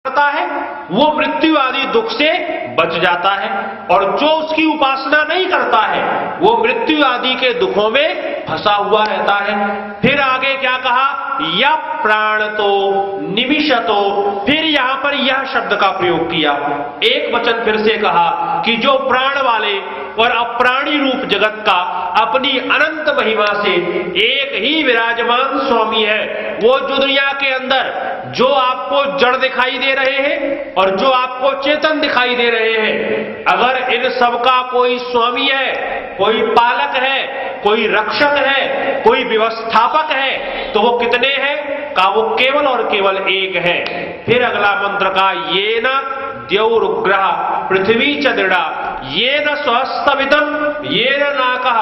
करता है वो मृत्यु आदि दुख से बच जाता है, और जो उसकी उपासना नहीं करता है वो मृत्यु आदि के दुखों में फंसा हुआ रहता है। फिर आगे क्या कहा, या प्राण तो निमिषतो, फिर यहां पर यह शब्द का प्रयोग किया, एक वचन फिर से कहा कि जो प्राण वाले और अप्राणी रूप जगत का अपनी अनंत महिमा से एक ही विराजमान स्वामी है। वो जो दुनिया के अंदर जो आपको जड़ दिखाई दे रहे हैं और जो आपको चेतन दिखाई दे रहे हैं, अगर इन सब का कोई स्वामी है, कोई पालक है, कोई रक्षक है, कोई व्यवस्थापक है, तो वो कितने हैं का, वो केवल और केवल एक है। फिर अगला मंत्र का, ये न द्यौरुग्रह पृथ्वी च दृढ़ा, ये न स्वस्तविदम, ये न नाकः,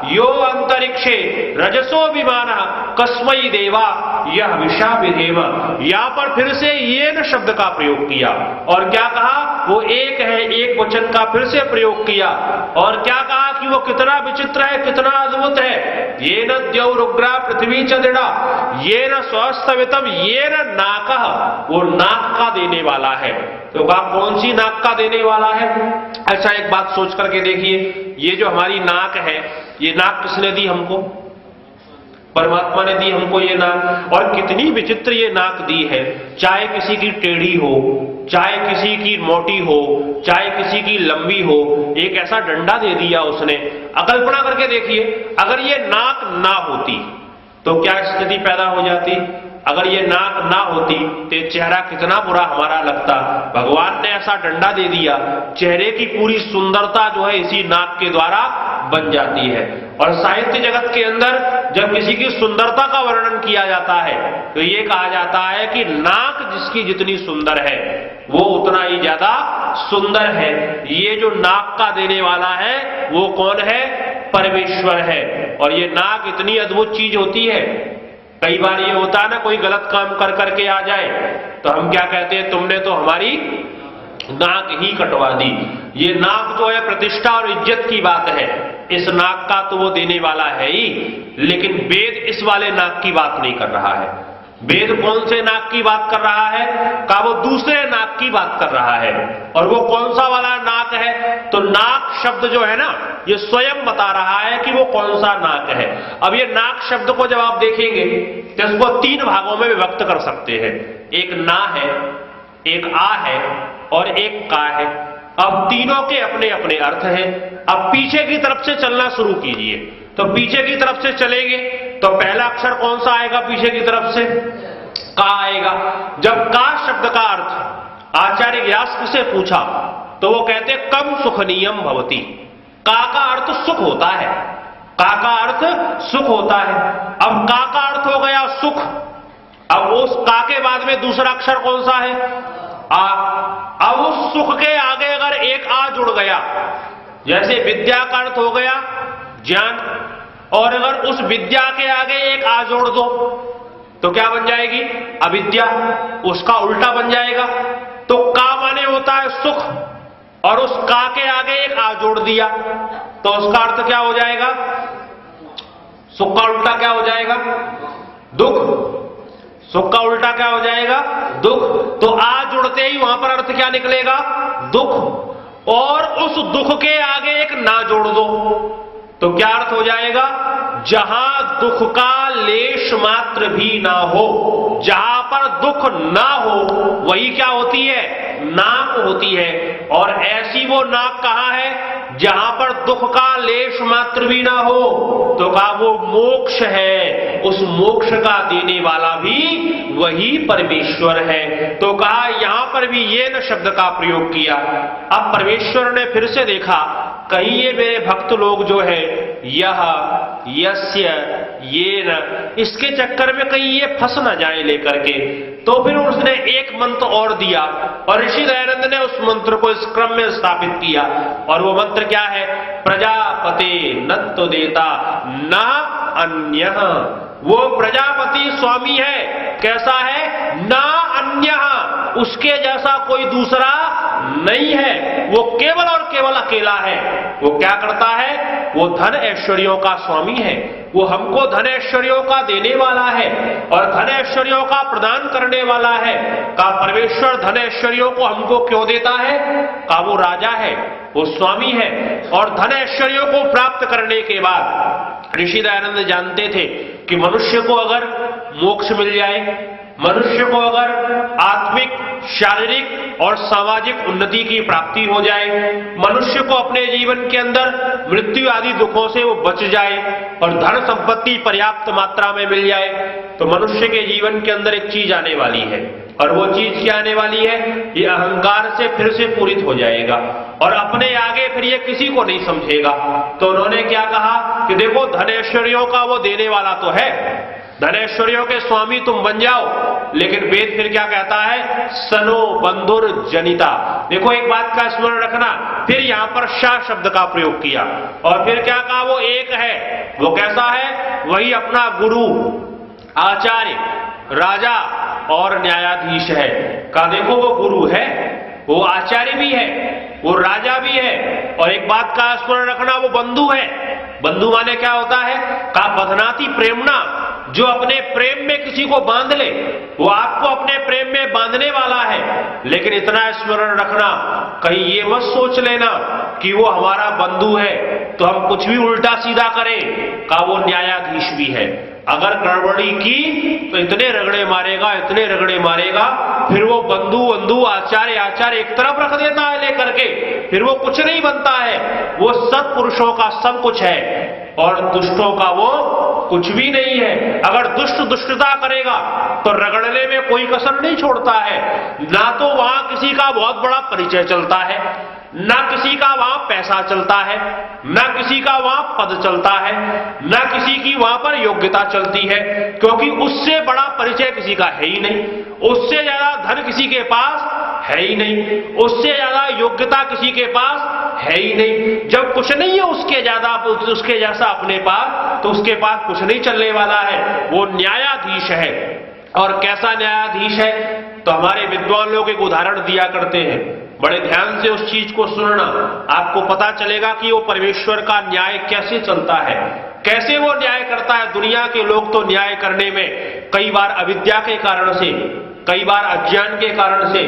यो अंतरिक्षे रजसो विमान, कस्मै देवा यह विषा विधेम। यहां पर फिर से ये न शब्द का प्रयोग किया और क्या कहा, वो एक है, एक वचन का फिर से प्रयोग किया और क्या कहा कि वो कितना विचित्र है, कितना अद्भुत है। ये न द्यौरुग्रह पृथ्वी च दृढ़ा, ये न स्वस्तवितम, ये न नाकः, वो नाक का देने वाला है। तो कहा कौन सी नाक का देने वाला है? अच्छा एक बात सोच करके देखिए, ये जो हमारी नाक है, ये नाक किसने दी हमको? परमात्मा ने दी हमको ये नाक, और कितनी विचित्र ये नाक दी है। चाहे किसी की टेढ़ी हो, चाहे किसी की मोटी हो, चाहे किसी की लंबी हो, एक ऐसा डंडा दे दिया उसने। कल्पना करके देखिए, अगर ये नाक ना होती तो क्या स्थिति पैदा हो जाती? अगर ये नाक ना होती तो चेहरा कितना बुरा हमारा लगता। भगवान ने ऐसा डंडा दे दिया, चेहरे की पूरी सुंदरता जो है इसी नाक के द्वारा बन जाती है। और साहित्य जगत के अंदर जब किसी की सुंदरता का वर्णन किया जाता है तो ये कहा जाता है कि नाक जिसकी जितनी सुंदर है वो उतना ही ज्यादा सुंदर है। ये जो नाक का देने वाला है वो कौन है? परमेश्वर है। और ये नाक इतनी अद्भुत चीज होती है, कई बार ये होता है ना, कोई गलत काम कर करके आ जाए तो हम क्या कहते हैं, तुमने तो हमारी नाक ही कटवा दी। ये नाक जो है प्रतिष्ठा और इज्जत की बात है, इस नाक का तो वो देने वाला है ही, लेकिन वेद इस वाले नाक की बात नहीं कर रहा है। वेद कौन से नाक की बात कर रहा है? का वो दूसरे नाक की बात कर रहा है। और वो कौन सा वाला नाक है? तो नाक शब्द जो है ना, ये स्वयं बता रहा है कि वो कौन सा नाक है। अब ये नाक शब्द को जब आप देखेंगे तो इसको तीन भागों में विभक्त कर सकते हैं। एक ना है, एक आ है और एक का है। अब तीनों के अपने अपने अर्थ हैं। अब पीछे की तरफ से चलना शुरू कीजिए, तो पीछे की तरफ से चलेंगे तो पहला अक्षर कौन सा आएगा? पीछे की तरफ से का आएगा। जब का शब्द का अर्थ आचार्य व्यास से पूछा तो वो कहते कम सुखनीयम भवति। का अर्थ सुख होता है, का अर्थ सुख होता है। अब का अर्थ हो गया सुख। अब उस का के बाद में दूसरा अक्षर कौन सा है? आ। अब उस सुख के आगे अगर एक आ जुड़ गया, जैसे विद्या का अर्थ हो गया ज्ञान, और अगर उस विद्या के आगे एक आ जोड़ दो तो क्या बन जाएगी? अविद्या। उसका उल्टा बन जाएगा। तो का माने होता है सुख, और उस का के आगे एक आ जोड़ दिया तो उसका अर्थ क्या हो जाएगा? सुख का उल्टा क्या हो जाएगा? दुख। सुख का उल्टा क्या हो जाएगा? दुख। तो आ जुड़ते ही वहां पर अर्थ क्या निकलेगा? दुख। और उस दुख के आगे एक ना जोड़ दो तो क्या अर्थ हो जाएगा? जहां दुख का लेश मात्र भी ना हो, जहां पर दुख ना हो वही क्या होती है? नाक होती है। और ऐसी वो नाक कहां है? जहां पर दुख का लेश मात्र भी ना हो। तो कहा वो मोक्ष है, उस मोक्ष का देने वाला भी वही परमेश्वर है। तो कहा यहां पर भी ये न शब्द का प्रयोग किया। अब परमेश्वर ने फिर से देखा कहीं ये मेरे भक्त लोग जो है यह यस्य ये न, इसके चक्कर में कहीं ये फंस न जाए लेकर के, तो फिर उसने एक मंत्र और दिया और ऋषि दयानंद ने उस मंत्र को इस क्रम में स्थापित किया। और वो मंत्र क्या है? प्रजापते नत्तो देता न अन्य। वो प्रजापति स्वामी है, कैसा है? ना अन्य, उसके जैसा कोई दूसरा नहीं है, वो केवल और केवल अकेला है। वो क्या करता है? वो धन ऐश्वर्यों का स्वामी है, वो हमको धन ऐश्वर्यों का देने वाला है और धन ऐश्वर्यों का प्रदान करने वाला है। का परमेश्वर धन ऐश्वर्यों को हमको क्यों देता है? का वो राजा है, वो स्वामी है। और धन ऐश्वर्यों को प्राप्त करने के बाद ऋषि दयानंद जानते थे कि मनुष्य को अगर मोक्ष मिल जाए, मनुष्य को अगर आत्मिक, शारीरिक और सामाजिक उन्नति की प्राप्ति हो जाए, मनुष्य को अपने जीवन के अंदर मृत्यु आदि दुखों से वो बच जाए और धन संपत्ति पर्याप्त मात्रा में मिल जाए, तो मनुष्य के जीवन के अंदर एक चीज आने वाली है। और वो चीज क्या आने वाली है? ये अहंकार से फिर से पूरित हो जाएगा और अपने आगे फिर ये किसी को नहीं समझेगा। तो उन्होंने क्या कहा कि देखो, धन ऐश्वर्यों का वो देने वाला तो है, धनेश्वर्यों के स्वामी तुम बन जाओ, लेकिन वेद फिर क्या कहता है? सनो बंधुर जनिता। देखो, एक बात का स्मरण रखना, फिर यहां पर शाह शब्द का प्रयोग किया और फिर क्या कहा? वो एक है। वो कैसा है? वही अपना गुरु, आचार्य, राजा और न्यायाधीश है। कहा देखो, वो गुरु है, वो आचार्य भी है, वो राजा भी है, और एक बात का स्मरण रखना, वो बंधु है। बंधु माने क्या होता है? का बधनाति प्रेमणा, जो अपने प्रेम में किसी को बांध ले, वो आपको अपने प्रेम में बांधने वाला है। लेकिन इतना स्मरण रखना, कहीं ये मत सोच लेना कि वो हमारा बंधु है तो हम कुछ भी उल्टा सीधा करें। का वो न्यायाधीश भी है, अगर गड़बड़ी की तो इतने रगड़े मारेगा, इतने रगड़े मारेगा, फिर वो बंधु बंधु, आचार्य आचार्य एक तरफ रख देता है लेकर के, फिर वो कुछ नहीं बनता है। वो सत्पुरुषों का सब कुछ है और दुष्टों का वो कुछ भी नहीं है। अगर दुष्ट दुष्टता करेगा तो रगड़ने में कोई कसर नहीं छोड़ता है। ना तो वहां किसी का बहुत बड़ा परिचय चलता है, ना किसी का वहां पैसा चलता है, ना किसी का वहां पद चलता है, ना किसी की वहां पर योग्यता चलती है, क्योंकि उससे बड़ा परिचय किसी का है ही नहीं, उससे ज्यादा धन किसी के पास है ही नहीं, उससे ज्यादा योग्यता किसी के पास है ही नहीं। जब कुछ नहीं है उसके ज्यादा, उसके जैसा अपने पास, तो उसके पास कुछ नहीं चलने वाला है। वो न्यायाधीश है। और कैसा न्यायाधीश है? तो हमारे विद्वान लोग एक उदाहरण दिया करते हैं, बड़े ध्यान से उस चीज को सुनना, आपको पता चलेगा कि वो परमेश्वर का न्याय कैसे चलता है, कैसे वो न्याय करता है। दुनिया के लोग तो न्याय करने में कई बार अविद्या के कारण से, कई बार अज्ञान के कारण से,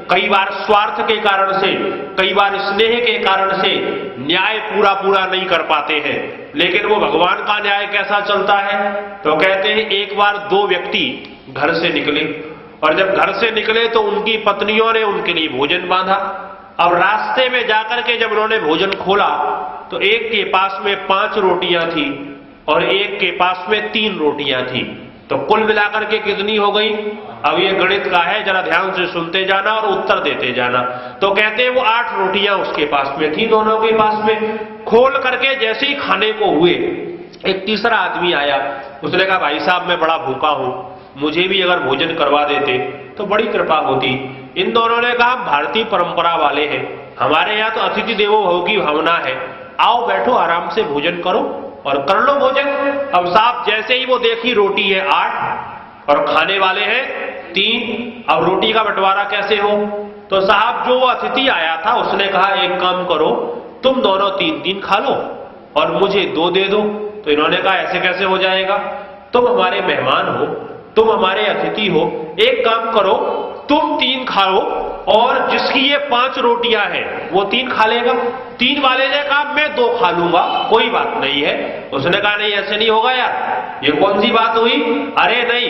कई बार स्वार्थ के कारण से, कई बार स्नेह के कारण से न्याय पूरा पूरा नहीं कर पाते हैं। लेकिन वो भगवान का न्याय कैसा चलता है? तो कहते हैं, एक बार दो व्यक्ति घर से निकले और जब घर से निकले तो उनकी पत्नियों ने उनके लिए भोजन बांधा। अब रास्ते में जाकर के जब उन्होंने भोजन खोला तो एक के पास में 5 रोटियां थी और एक के पास में 3 रोटियां थी। तो कुल मिलाकर के कितनी हो गई? अब ये गणित का है, जरा ध्यान से सुनते जाना और उत्तर देते जाना। तो कहते हैं वो 8 रोटियां उसके पास में थी, दोनों के पास में। खोल करके जैसे ही खाने को हुए, एक तीसरा आदमी आया, उसने कहा भाई साहब मैं बड़ा भूखा हूं, मुझे भी अगर भोजन करवा देते तो बड़ी कृपा होती। इन दोनों ने कहा भारतीय परंपरा वाले हैं, हमारे यहाँ तो अतिथि देवो भव की भावना है, आओ बैठो आराम से भोजन करो और कर लो भोजन। अब साहब जैसे ही वो देखी रोटी है 8 और खाने वाले हैं 3, अब रोटी का बंटवारा कैसे हो? तो साहब जो वो अतिथि आया था उसने कहा एक काम करो, तुम दोनों 3 खा लो और मुझे 2 दे दो। तो इन्होंने कहा ऐसे कैसे हो जाएगा, तुम हमारे मेहमान हो, तुम हमारे अतिथि हो, एक काम करो तुम 3 खाओ और जिसकी ये 5 रोटियां हैं वो 3 खा लेगा। 3 वाले ने कहा मैं 2 खा लूंगा, कोई बात नहीं है। उसने कहा नहीं ऐसे नहीं होगा यार, ये कौन सी बात हुई? अरे नहीं,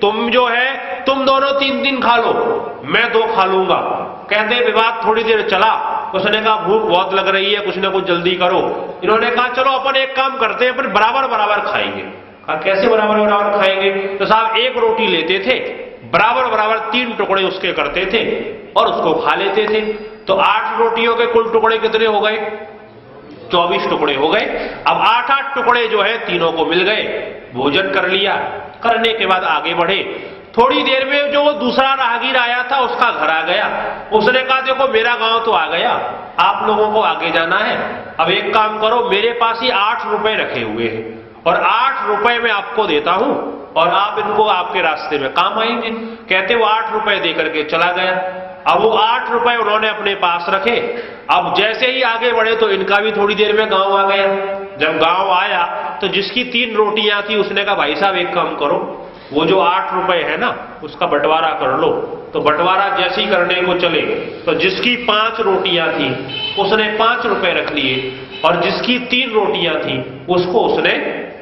तुम जो है तुम दोनों 3 खा लो, मैं 2 खा लूंगा। कहते विवाद थोड़ी देर चला, उसने कहा भूख बहुत लग रही है, कुछ ना कुछ जल्दी करो। इन्होंने कहा चलो अपन एक काम करते हैं, अपन बराबर बराबर खाएंगे। कहा कैसे बराबर बराबर खाएंगे? तो साहब एक रोटी लेते थे, बराबर बराबर 3 टुकड़े उसके करते थे और उसको खा लेते थे। तो 8 रोटियों के कुल टुकड़े कितने हो गए? 24 टुकड़े हो गए। अब 8-8 टुकड़े जो है तीनों को मिल गए, भोजन कर लिया। करने के बाद आगे बढ़े, थोड़ी देर में जो वो दूसरा राहगीर आया था उसका घर आ गया। उसने कहा देखो मेरा गांव तो आ गया, आप लोगों को आगे जाना है, अब एक काम करो मेरे पास ही 8 रुपए रखे हुए हैं और 8 रुपए मैं आपको देता हूं और आप इनको आपके रास्ते में काम आएंगे। कहते वो 8 रुपए दे करके चला गया। अब वो 8 रुपए उन्होंने अपने पास रखे। अब जैसे ही आगे बढ़े तो इनका भी थोड़ी देर में गांव आ गया। जब गांव आया तो जिसकी 3 रोटियां थी उसने कहा भाई साहब एक काम करो, वो जो 8 रुपए है ना उसका बंटवारा कर लो। तो बंटवारा जैसे ही करने को चले तो जिसकी 5 रोटियां थी उसने 5 रुपए रख लिए और जिसकी 3 रोटियां थी उसको उसने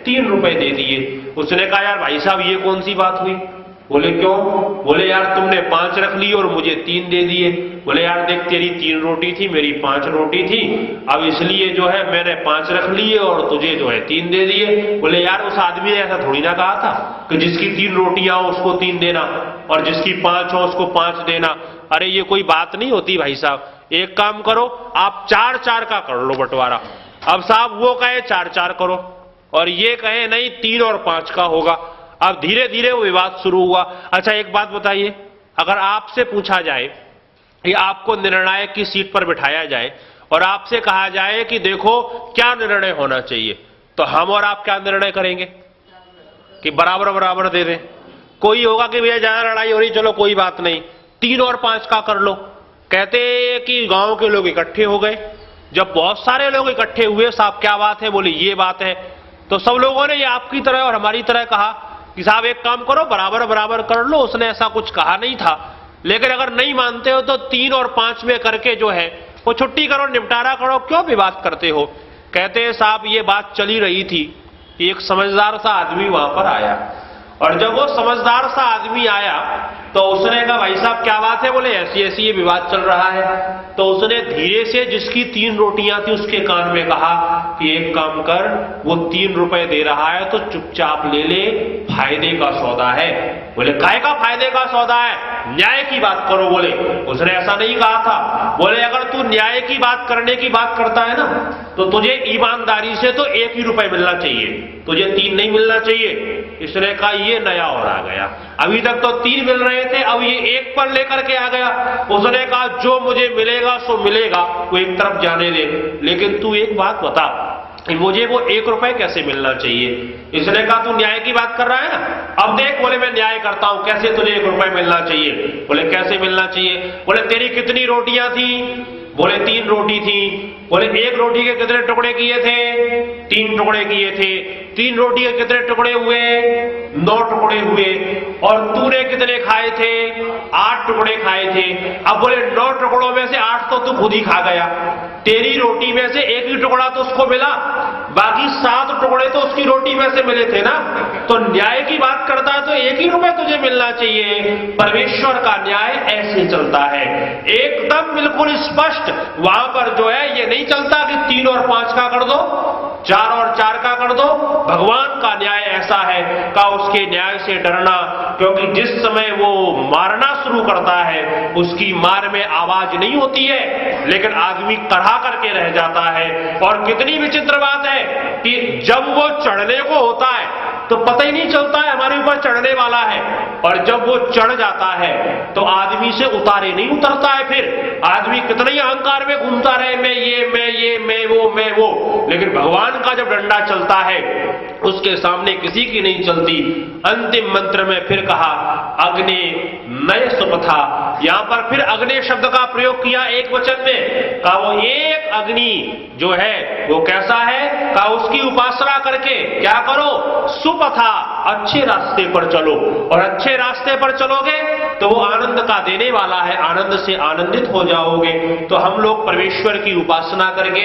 3 रुपए दे दिए। उसने कहा यार भाई साहब ये कौन सी बात हुई? बोले क्यों? बोले यार तुमने 5 रख ली और मुझे 3 दे दिए। बोले यार देख तेरी 3 रोटी थी, मेरी 5 रोटी थी, अब इसलिए जो है मैंने 5 रख लिए और तुझे जो है 3 दे दिए। बोले यार उस आदमी ने ऐसा थोड़ी ना कहा था कि जिसकी 3 रोटियां हो उसको 3 देना और जिसकी 5 हो उसको 5 देना। अरे ये कोई बात नहीं होती भाई साहब। एक काम करो आप 4-4 का कर लो बंटवारा। अब साहब वो कहे 4-4 करो और ये कहे नहीं 3 और 5 का होगा। अब धीरे धीरे वो विवाद शुरू हुआ। अच्छा एक बात बताइए, अगर आपसे पूछा जाए कि आपको निर्णायक की सीट पर बिठाया जाए और आपसे कहा जाए कि देखो क्या निर्णय होना चाहिए, तो हम और आप क्या निर्णय करेंगे? कि बराबर बराबर दे दें। कोई होगा कि भैया ज्यादा लड़ाई हो रही, चलो कोई बात नहीं 3 और 5 का कर लो। कहते कि गांव के लोग इकट्ठे हो गए। जब बहुत सारे लोग इकट्ठे हुए, साहब क्या बात है? बोले ये बात है। तो सब लोगों ने ये आपकी तरह और हमारी तरह कहा कि साहब एक काम करो बराबर बराबर कर लो, उसने ऐसा कुछ कहा नहीं था, लेकिन अगर नहीं मानते हो तो 3 और 5 में करके जो है वो छुट्टी करो, निपटारा करो, क्यों विवाद करते हो? कहते साहब ये बात चली रही थी कि एक समझदार सा आदमी वहां पर आया और जब वो समझदार सा आदमी आया तो उसने कहा भाई साहब क्या बात है? बोले ऐसी ऐसी ये विवाद चल रहा है। तो उसने धीरे से जिसकी 3 रोटियां थी उसके कान में कहा कि एक काम कर, वो 3 रुपए दे रहा है तो चुपचाप ले ले, फायदे का सौदा है। बोले काय का फायदे का सौदा है? न्याय की बात करो। बोले उसने ऐसा नहीं कहा था। बोले अगर तू न्याय की बात करने की बात करता है ना तो तुझे ईमानदारी से तो 1 ही रुपए मिलना चाहिए, तुझे 3 नहीं मिलना चाहिए। इसने कहा ये नया और आ गया, अभी तक तो 3 मिल रहे थे, अब ये 1 पर लेकर के आ गया। उसने कहा जो मुझे मिलेगा सो मिलेगा, वो एक तरफ जाने दे, लेकिन तू एक बात बता मुझे वो 1 रुपए कैसे मिलना चाहिए? इसने कहा तू न्याय की बात कर रहा है ना, अब देख। बोले मैं न्याय करता हूं, कैसे तुझे 1 रुपए मिलना चाहिए? बोले कैसे मिलना चाहिए? बोले तेरी कितनी रोटियां थी? बोले 3 रोटी थी। बोले 1 रोटी के कितने टुकड़े किए थे? 3 टुकड़े किए थे। 3 रोटी के कितने टुकड़े हुए? 9 टुकड़े हुए। और तूने कितने खाए थे? 8 टुकड़े खाए थे। अब बोले 9 टुकड़ों में से 8 तो तू खुद ही खा गया, तेरी रोटी में से 1 ही टुकड़ा तो उसको मिला, बाकी 7 टुकड़े तो उसकी रोटी में से मिले थे ना। तो न्याय की बात करता है तो 1 ही रुपए तुझे मिलना चाहिए। परमेश्वर का न्याय ऐसे चलता है, एकदम बिल्कुल स्पष्ट। वहां पर जो है ये नहीं चलता कि 3 और 5 का कर दो, 4 और 4 का कर दो। भगवान का न्याय ऐसा है का उसके न्याय से डरना, क्योंकि जिस समय वो मारना शुरू करता है उसकी मार में आवाज नहीं होती है, लेकिन आदमी कड़ा करके रह जाता है। और कितनी विचित्र बात है कि जब वो चढ़ने को होता है तो पता ही नहीं चलता है हमारे ऊपर चढ़ने वाला है, और जब वो चढ़ जाता है तो आदमी से उतारे नहीं उतरता है। फिर आदमी कितना ही अहंकार में घूमता रहे, मैं ये मैं वो, लेकिन भगवान का जब डंडा चलता है उसके सामने किसी की नहीं चलती। अंतिम मंत्र में फिर कहा अग्नि नय सुपथा, यहां पर फिर अग्नि शब्द का प्रयोग किया एक वचन में। कहा वो एक अग्नि जो है वो कैसा है? कहा उसकी उपासना करके क्या करो? सुपथा, अच्छे रास्ते पर चलो, और अच्छे रास्ते पर चलोगे तो वो आनंद का देने वाला है, आनंद से आनंदित हो जाओगे। तो हम लोग परमेश्वर की उपासना करके,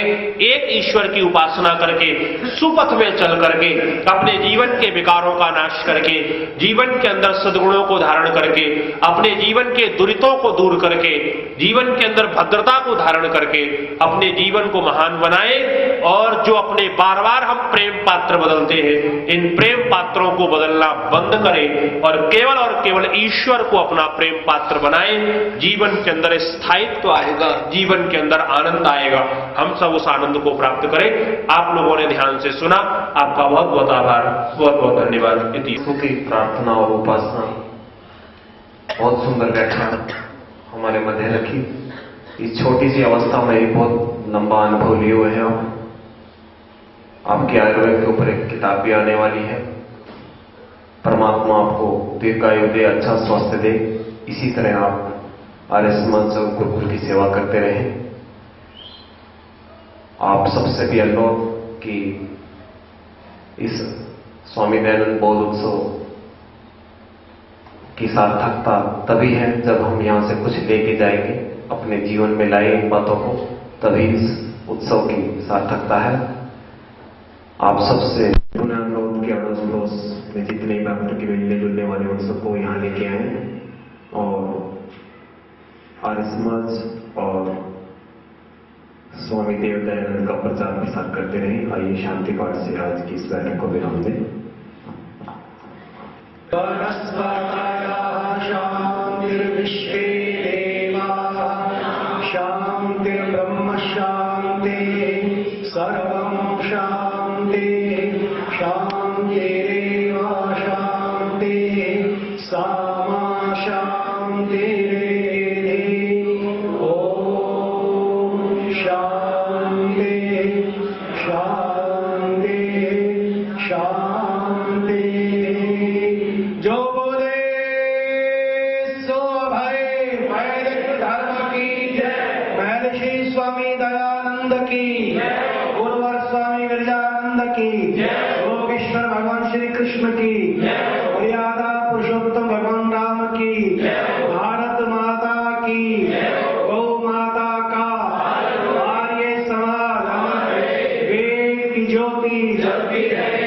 एक ईश्वर की उपासना करके, सुपथ में चल करके, अपने जीवन के विकारों का नाश करके, जीवन के अंदर सद्गुणों को धारण करके, अपने जीवन के दुरितों को दूर करके, जीवन के अंदर भद्रता को धारण करके अपने जीवन को महान बनाए। और जो अपने बार बार हम प्रेम पात्र बदलते हैं, इन प्रेम पात्रों को बदलना बंद करें और केवल ईश्वर को अपना प्रेम पात्र बनाए। जीवन के अंदर स्थायित्व आएगा, जीवन के अंदर आनंद आएगा, हम सब उस आनंद को प्राप्त करें। आप लोगों ने ध्यान से सुना, आपका बहुत बहुत आभार, बहुत बहुत धन्यवाद। की प्रार्थना और उपासना, बहुत सुंदर व्याख्यान हमारे मध्य रखी। इस छोटी सी अवस्था में ही बहुत लंबा अनुभव लिए हुए हैं। आपकी आयुर्वेद के ऊपर एक किताब भी आने वाली है, परमात्मा आपको दीर्घायु दे, अच्छा स्वास्थ्य दे। इसी तरह आप आर्य समाज गुरुकुल की सेवा करते रहें। आप सबसे भी अनुरोध कि इस स्वामी दयानंद बौद्ध उत्सव की सार्थकता तभी है जब हम यहां से कुछ लेके जाएंगे, अपने जीवन में लाए इन बातों को, तभी इस उत्सव की सार्थकता है। आप सबसे पुनः अनुरोध कि अड़ोस पड़ोस में जितने भक्त के मिलने जुलने वाले उन सबको यहाँ लेके आए और आर्य समाज और स्वामी देव दयानंद का प्रचार प्रसार करते रहे। आइए शांति पाठ से आज की इस बैठक को विराम दें। शांतिर्विश्वे देवाः शांतिर्ब्रह्म शांति सर्वं शांति शांतिरेव शांति सामा शांतिरेधि। ओम शांति शांति शांति। जो बोले सो भय। वैदिक धर्म की जय। महर्षि स्वामी दयानंद की जय। गुरुवर स्वामी गिरिजानंद की जय। योगेश्वर भगवान श्री कृष्ण की जय। मर्यादा पुरुषोत्तम भगवान राम की जय। भारत माता की जय। गौ माता का आर्य समाज वेद की ज्योति जलती है।